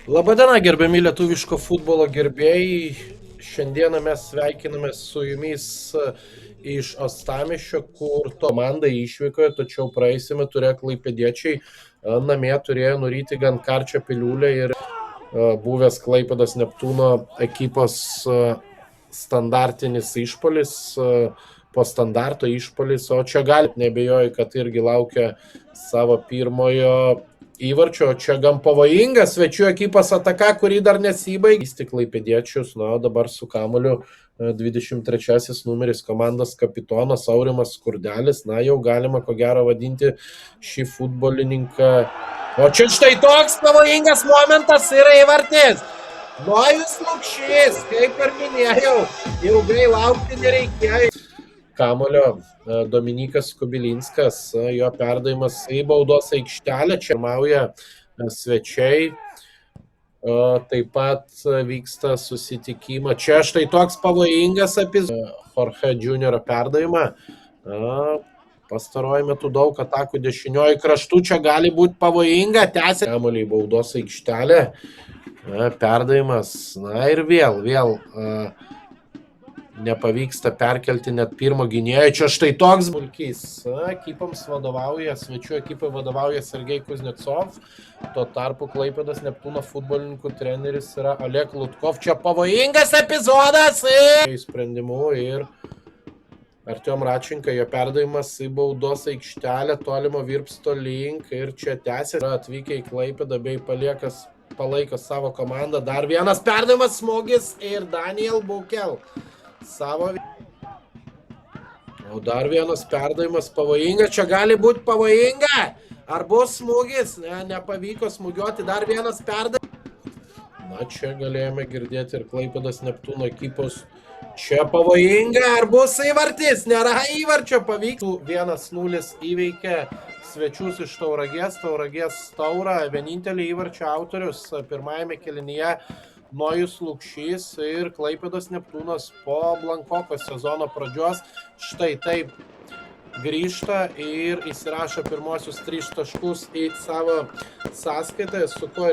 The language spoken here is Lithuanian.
Labadiena, gerbiami lietuviško futbolo gerbėjai. Šiandieną mes sveikinamės su jumis iš Ostamiesčio, kur komanda išvykoje, tačiau praeisime turėjo klaipėdiečiai namie turėjo nuryti gan karčią piliulę ir buvęs Klaipėdos Neptūno ekipos standartinis išpolis, po standarto išpolis, o čia gali, nebejoju, kad irgi laukia savo pirmojo įvarčio, čia gan pavojinga svečių ekipos ataka, kuri dar nesibaigė. Įsti klaipėdiečius, na, dabar su kamuoliu 23 numeris komandos kapitonas Aurimas Skurdelis, na, jau galima ko gero vadinti šį futbolininką. O čia štai toks pavojingas momentas yra įvartis. Nojus Lukšys, kaip ir minėjau, ilgai laukti nereikėjo. Kamulio Dominikas Kubilinskas, jo perdavimas į baudos aikštelę, čia pirmauja svečiai, taip pat vyksta susitikimą. Čia štai toks pavojingas epizodas, Jorge Junioro perdavimą. Pastaruoju metu daug atakų dešinioji kraštų, čia gali būti pavojinga, tęsia kamuolį į baudos aikštelę, perdavimas, na ir vėl nepavyksta perkelti net pirmo gynėjo. Čia štai toks bulkys. Ekipams vadovauja, svečių ekipai vadovauja Sergej Kuznecov. Tuo tarpu Klaipėdos Neptūno futbolininkų treneris yra Oleg Lutkov. Čia pavojingas epizodas. Sprendimu ir Artiom Račenka, jo perdavimas į baudos aikštelę, tolimo Virpsto link ir čia tęsia. Atvykę į Klaipėdą bei palaiko savo komandą. Dar vienas perdavimas, smūgis ir Daniel Bukel. O dar vienas perdavimas pavojinga, čia gali būti pavojinga. Ar bus smūgis? Ne, nepavyko smūgiuoti, dar vienas perdavimas. Na, čia galėjome girdėti ir Klaipėdos Neptūno ekipos. Čia pavojinga, ar bus įvartis? Nėra įvarčio, pavyktų. 1-0 įveikė svečius iš Tauragės Taurą. Vienintelį įvarčio autorius pirmajame kėlinyje Nojus Lukšys ir Klaipėdos Neptūnas po Blankoko sezono pradžios štai taip grįžta ir įsirašo pirmosius 3 taškus į savo sąskaitą, su kuo